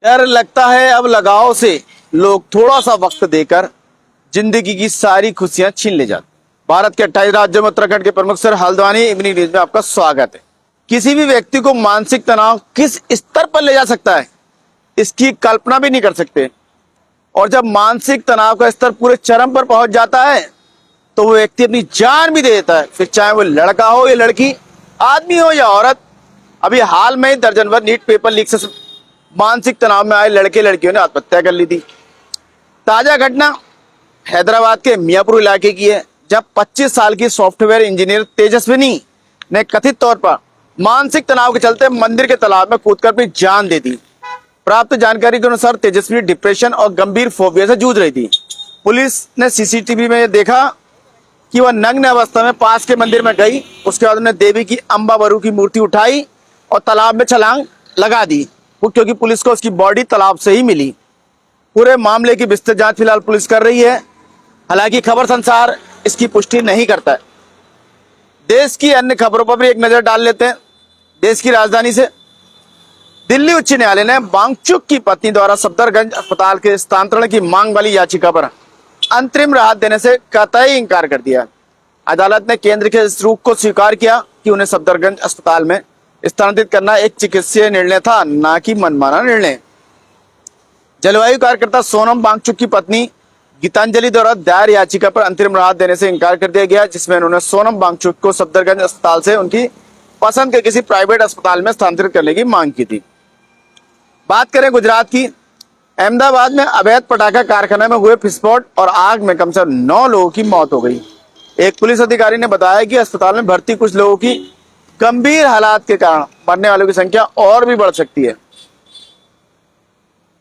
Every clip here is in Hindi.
यार लगता है अब लगाव से लोग थोड़ा सा वक्त देकर जिंदगी की सारी खुशियां छीन ले जाते। भारत के 28 राज्यों में उत्तराखंड के प्रमुख शहर हल्द्वानी इवनिंग न्यूज में आपका स्वागत है। किसी भी व्यक्ति को मानसिक तनाव किस स्तर पर ले जा सकता है इसकी कल्पना भी नहीं कर सकते। और जब मानसिक तनाव का स्तर पूरे चरम पर पहुंच जाता है तो वो व्यक्ति अपनी जान भी दे देता है, फिर चाहे वो लड़का हो या लड़की, आदमी हो या औरत। अभी हाल में ही दर्जन भर नीट पेपर लीक से मानसिक तनाव में आए लड़के लड़कियों ने आत्महत्या कर ली थी। ताजा घटना हैदराबाद के मियापुर इलाके की है, जब 25 साल की सॉफ्टवेयर इंजीनियर तेजस्विनी ने कथित तौर पर मानसिक तनाव के चलते मंदिर के तालाब में कूदकर अपनी जान दे दी। प्राप्त जानकारी के अनुसार तेजस्वी डिप्रेशन और गंभीर फोबिया से जूझ रही थी। पुलिस ने सीसीटीवी में देखा कि वह नग्न अवस्था में पास के मंदिर में गई। उसके बाद उन्होंने देवी की अंबाबरू की मूर्ति उठाई और तालाब में छलांग लगा दी, क्योंकि पुलिस को उसकी बॉडी तालाब से ही मिली। पूरे मामले की विस्तृत जांच फिलहाल पुलिस कर रही है। हालांकि खबर संसार इसकी पुष्टि नहीं करता है। देश की अन्य खबरों पर भी एक नजर डाल लेते हैं। देश की राजधानी से दिल्ली उच्च न्यायालय ने वांगचुक की पत्नी द्वारा सफदरगंज अस्पताल के स्थानांतरण की मांग वाली याचिका पर अंतरिम राहत देने से कतई इंकार कर दिया। अदालत ने केंद्र के इस रुख को स्वीकार किया कि उन्हें सफदरगंज अस्पताल में स्थानांतरित करना एक चिकित्सीय निर्णय था, न कि मनमाना निर्णय। जलवायु कार्यकर्ता सोनम वांगचुक की पत्नी गीतांजलि द्वारा दायर याचिका पर अंतरिम राहत देने से इंकार कर दिया गया, जिसमें उन्होंने सोनम वांगचुक को सफदरगंज अस्पताल से उनकी पसंद के किसी प्राइवेट अस्पताल में स्थानांतरित करने की मांग की थी। बात करें गुजरात की, अहमदाबाद में अवैध पटाखा कारखाने में हुए विस्फोट और आग में कम से कम 9 लोगों की मौत हो गई। एक पुलिस अधिकारी ने बताया कि अस्पताल में भर्ती कुछ लोगों की गंभीर हालात के कारण मरने वालों की संख्या और भी बढ़ सकती है।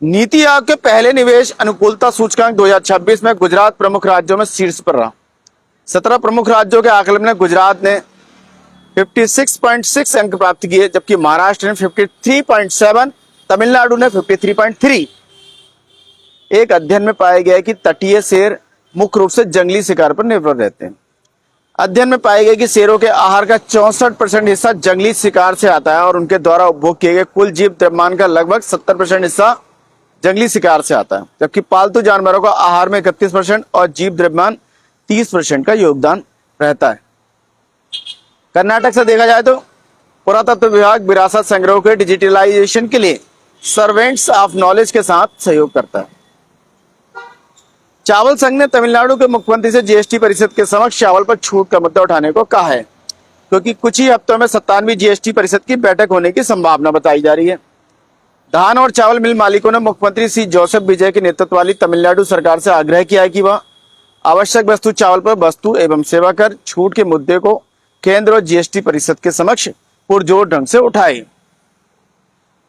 नीति आयोग के पहले निवेश अनुकूलता सूचकांक 2026 में गुजरात प्रमुख राज्यों में शीर्ष पर रहा। 17 प्रमुख राज्यों के आकलन में गुजरात ने 56.6 अंक प्राप्त किए, जबकि महाराष्ट्र ने 53.7, तमिलनाडु ने 53.3। एक अध्ययन में पाया गया कि तटीय शेर मुख्य रूप से जंगली शिकार पर निर्भर रहते हैं। अध्ययन में पाया गया कि शेरों के आहार का 64% हिस्सा जंगली शिकार से आता है और उनके द्वारा उपभोग किए गए कुल जीव द्रव्यमान का लगभग 70% हिस्सा जंगली शिकार से आता है, जबकि पालतू जानवरों का आहार में 31% और जीव द्रव्यमान 30% का योगदान रहता है। कर्नाटक से देखा जाए तो पुरातत्व विभाग विरासत संग्रह के डिजिटलाइजेशन के लिए सर्वेंट्स ऑफ नॉलेज के साथ सहयोग करता है। चावल संघ ने तमिलनाडु के मुख्यमंत्री से जीएसटी परिषद के समक्ष चावल पर छूट का मुद्दा उठाने को कहा है, क्योंकि कुछ ही हफ्तों में 97वीं जीएसटी परिषद की बैठक होने की संभावना बताई जा रही है। धान और चावल मिल मालिकों ने मुख्यमंत्री सी जोसेफ विजय के नेतृत्व वाली तमिलनाडु सरकार से आग्रह किया है कि वह आवश्यक वस्तु चावल पर वस्तु एवं सेवा कर छूट के मुद्दे को केंद्र और जीएसटी परिषद के समक्ष पुरजोर ढंग से उठाए।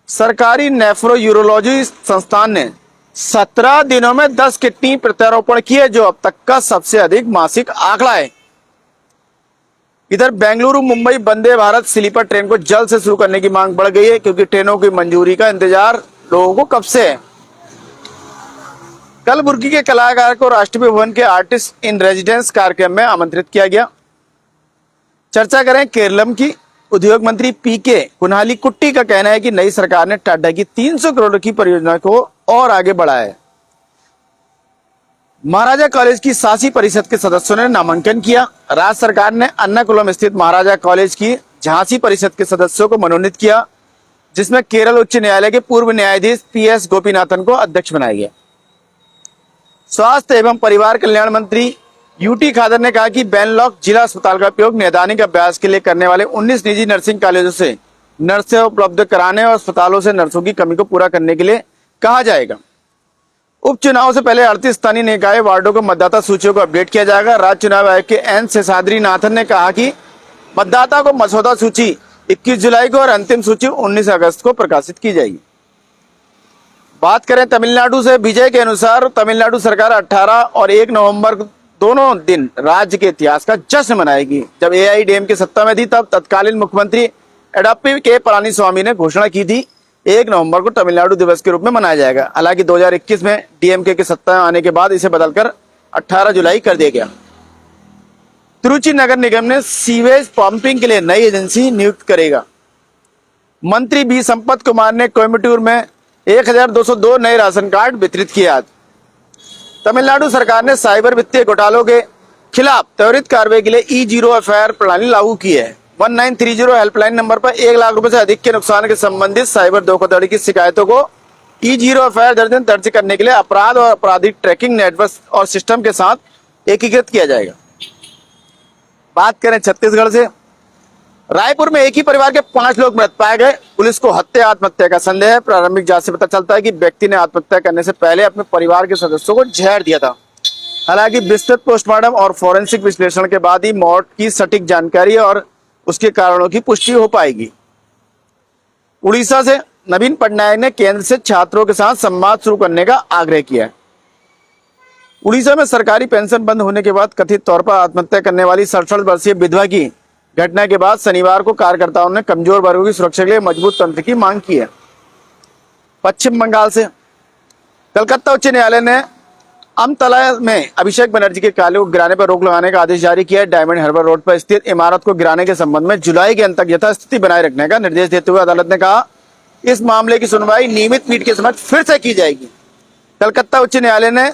सरकारी नेफ्रो यूरोलॉजी संस्थान ने 17 दिनों में 10 किडनी प्रत्यारोपण किए, जो अब तक का सबसे अधिक मासिक आंकड़ा है। इधर बेंगलुरु मुंबई वंदे भारत स्लीपर ट्रेन को जल्द से शुरू करने की मांग बढ़ गई है, क्योंकि ट्रेनों की मंजूरी का इंतजार लोगों को कब से है। कलबुर्गी के कलाकार को राष्ट्रपति भवन के आर्टिस्ट इन रेजिडेंस कार्यक्रम में आमंत्रित किया गया। चर्चा करें केरलम की, उद्योग मंत्री पीके कुन्हालीकुट्टी का कहना है कि नई सरकार ने टाटा की 300 करोड़ की परियोजना को और आगे बढ़ाया है। महाराजा कॉलेज की शासी परिषद के सदस्यों ने नामांकन किया। राज्य सरकार ने अन्नाकुलम स्थित महाराजा कॉलेज की झांसी परिषद के सदस्यों को मनोनीत किया, जिसमें केरल उच्च न्यायालय के पूर्व न्यायाधीश पीएस गोपीनाथन को अध्यक्ष बनाया गया। स्वास्थ्य एवं परिवार कल्याण मंत्री यूटी खादर ने कहा कि बैनलॉक जिला अस्पताल का उपयोग नैदानिक अभ्यास के लिए करने वाले 19 निजी नर्सिंग कॉलेजों से नर्सें उपलब्ध कराने और अस्पतालों से नर्सों की कमी को पूरा करने के लिए कहा जाएगा। उपचुनाव से पहले 38 स्थानीय निकाय वार्डों को मतदाता सूचियों को अपडेट किया जाएगा। राज्य चुनाव आयोग के एन शेषाद्रीनाथन ने कहा कि मतदाता को मसौदा सूची 21 जुलाई को और अंतिम सूची 19 अगस्त को प्रकाशित की जाएगी। बात करें तमिलनाडु से, विजय के अनुसार तमिलनाडु सरकार 18 और 1 नवंबर दोनों दिन राज्य के इतिहास का जश्न मनाएगी। जब एआईडीएमके सत्ता में थी तब तत्कालीन मुख्यमंत्री एडप्पी के पलानीस्वामी ने घोषणा की थी 1 नवंबर को तमिलनाडु दिवस के रूप में मनाया जाएगा। हालांकि 2021 में डीएमके के सत्ता में आने के बाद इसे बदलकर 18 जुलाई कर दिया गया। तिरुचि नगर निगम ने सीवेज पंपिंग के लिए नई एजेंसी नियुक्त करेगा। मंत्री बी संपत कुमार ने कोयम्बटूर में 1202 नए राशन कार्ड वितरित किए। आज तमिलनाडु सरकार ने साइबर वित्तीय घोटालों के खिलाफ त्वरित कार्रवाई के लिए E0 FIR प्रणाली लागू की है। 1930 हेल्पलाइन नंबर पर 1 लाख रुपए से अधिक के नुकसान के संबंधित साइबर धोखाधड़ी की शिकायतों को E0 FIR दर्ज करने के लिए अपराध और आपराधिक ट्रैकिंग नेटवर्क और सिस्टम के साथ एकीकृत किया जाएगा। बात करें छत्तीसगढ़ से, रायपुर में एक ही परिवार के 5 लोग मृत पाए गए। पुलिस को आत्महत्या का संदेह है। प्रारंभिक जांच से पता चलता है कि व्यक्ति ने आत्महत्या करने से पहले अपने परिवार के सदस्यों को जहर दिया था। हालांकि विस्तृत पोस्टमार्टम और फोरेंसिक विश्लेषण के बाद ही मौत की सटीक जानकारी और उसके कारणों की पुष्टि हो पाएगी। उड़ीसा से नवीन पटनायक ने केंद्र से छात्रों के साथ संवाद शुरू करने का आग्रह किया है। उड़ीसा में सरकारी पेंशन बंद होने के बाद कथित तौर पर आत्महत्या करने वाली 67 वर्षीय विधवा की घटना के बाद शनिवार को कार्यकर्ताओं ने कमजोर वर्गों की सुरक्षा के लिए मजबूत तंत्र की मांग की है। पश्चिम बंगाल से कलकत्ता उच्च न्यायालय ने अमतला में अभिषेक बनर्जी के कार्यालय को गिराने पर रोक लगाने का आदेश जारी किया है। डायमंड हार्बर रोड पर स्थित इमारत को गिराने के संबंध में जुलाई के अंत तक यथास्थिति बनाए रखने का निर्देश देते हुए अदालत ने कहा, इस मामले की सुनवाई नियमित पीठ के समक्ष फिर से की जाएगी। कलकत्ता उच्च न्यायालय ने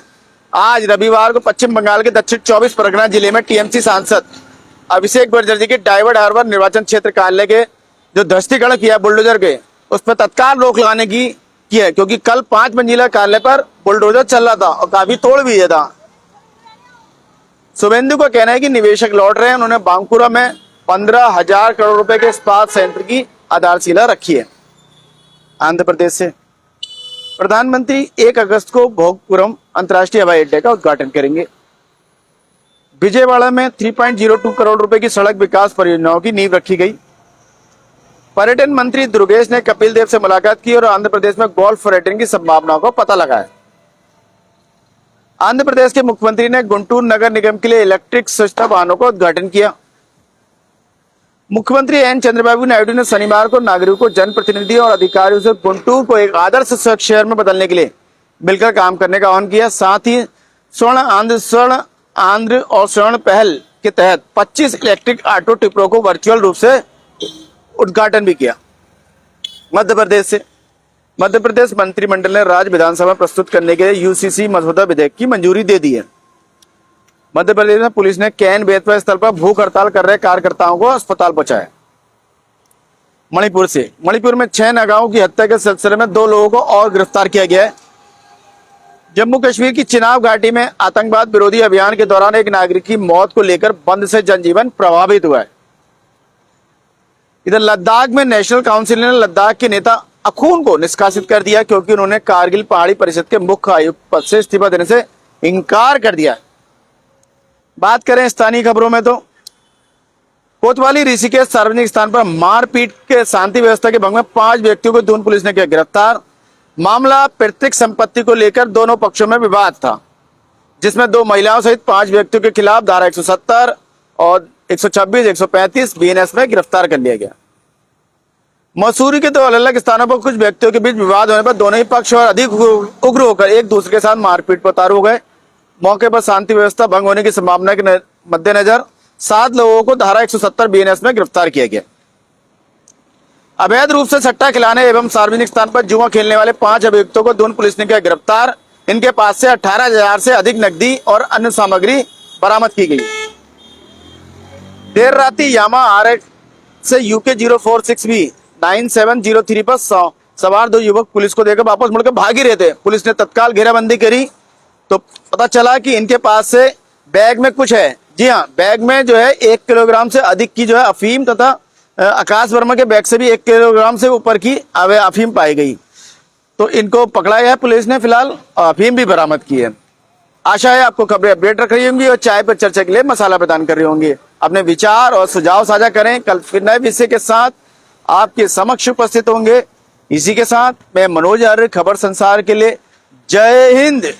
आज रविवार को पश्चिम बंगाल के दक्षिण 24 परगना जिले में टीएमसी सांसद अभिषेक बनर्जी के डायमंड हार्बर निर्वाचन क्षेत्र कार्यालय के जो ध्वस्तीकरण किया बुलडोजर के, उस पर तत्काल रोक लगाने की है, क्योंकि कल 5 मंजिला कार्यालय पर बुलडोजर चल रहा था और काफी तोड़ भी दिया था। शुभेंदु का कहना है कि निवेशक लौट रहे हैं। उन्होंने बांकुरा में 15,000 करोड़ रुपए के इस्पात संयंत्र की आधारशिला रखी है। आंध्र प्रदेश से प्रधानमंत्री 1 अगस्त को भोगपुरम अंतर्राष्ट्रीय हवाई अड्डे का उद्घाटन करेंगे। विजयवाड़ा में 3.02 करोड़ रुपए की सड़क विकास परियोजनाओं की नींव रखी गई। पर्यटन मंत्री दुर्गेश ने कपिल देव से मुलाकात की और आंध्र प्रदेश में गोल्फ पर्यटन की संभावनाओं को पता लगाया। आंध्र प्रदेश के मुख्यमंत्री ने गुंटूर नगर निगम के लिए इलेक्ट्रिक स्वच्छता वाहनों का उद्घाटन किया। मुख्यमंत्री एन चंद्रबाबू नायडू ने शनिवार को नागरिकों, जनप्रतिनिधि और अधिकारियों से गुंटूर को एक आदर्श स्वच्छ शहर में बदलने के लिए मिलकर काम करने का आह्वान किया। साथ ही स्वर्ण आंध्र और स्वर्ण पहल के तहत 25 इलेक्ट्रिक ऑटो टिपरों को वर्चुअल रूप से उद्घाटन भी किया। मध्य प्रदेश मंत्रिमंडल ने राज्य विधानसभा में प्रस्तुत करने के लिए यूसीसी मसौदा विधेयक की मंजूरी दे दी है। मध्य प्रदेश में पुलिस ने कैन बेतवा स्थल पर भूख हड़ताल कर रहे कार्यकर्ताओं को अस्पताल पहुंचाया। मणिपुर में 6 नागाओं की हत्या के सिलसिले में 2 लोगों को और गिरफ्तार किया गया है। जम्मू कश्मीर की चिनाब घाटी में आतंकवाद विरोधी अभियान के दौरान एक नागरिक की मौत को लेकर बंद से जनजीवन प्रभावित हुआ है। इधर लद्दाख में नेशनल काउंसिल ने लद्दाख के नेता अखून को निष्कासित कर दिया, क्योंकि उन्होंने कारगिल पहाड़ी परिषद के मुख्य आयुक्त पद से इस्तीफा देने से इनकार कर दिया। बात करें स्थानीय खबरों में तो कोतवाली ऋषिकेश सार्वजनिक स्थान पर मारपीट के शांति व्यवस्था के भंग में 5 व्यक्तियों को दून पुलिस ने किया गिरफ्तार। मामला पैतृक संपत्ति को लेकर दोनों पक्षों में विवाद था, जिसमें 2 महिलाओं सहित 5 व्यक्तियों के खिलाफ धारा 170 और 126, 135 बीएनएस में गिरफ्तार कर लिया गया। मसूरी के 2 अलग-अलग स्थानों पर कुछ व्यक्तियों के बीच विवाद होने पर दोनों ही पक्ष और अधिक उग्र होकर एक दूसरे के साथ मारपीट पर उतारू हो गए। मौके पर शांति व्यवस्था भंग होने की संभावना के मद्देनजर 7 लोगों को धारा 170 बीएनएस में गिरफ्तार किया गया। अवैध रूप से सट्टा खिलाने एवं सार्वजनिक स्थान पर जुआ खेलने वाले 5 अभियुक्तों को दून पुलिस ने किया गिरफ्तार। इनके पास से 18,000 से अधिक नकदी और अन्य सामग्री बरामद की गई। देर राति यामा RX से UK 046B 9703 पर सवार 2 युवक पुलिस को देकर वापस मुड़कर भाग ही रहे थे। पुलिस ने तत्काल घेराबंदी करी तो पता चला कि इनके पास से बैग में कुछ है। जी हाँ, बैग में जो है 1 किलोग्राम से अधिक की जो है अफीम तथा आकाश वर्मा के बैग से भी 1 किलोग्राम से ऊपर की अफीम पाई गई। तो इनको पकड़ा गया है पुलिस ने फिलहाल, अफीम भी बरामद की है। आशा है आपको खबरें अपडेट रख रही होंगी और चाय पर चर्चा के लिए मसाला प्रदान कर रही होंगी। अपने विचार और सुझाव साझा करें। कल फिर नए विषय के साथ आपके समक्ष उपस्थित होंगे। इसी के साथ मैं मनोज आर्य, खबर संसार के लिए जय हिंद।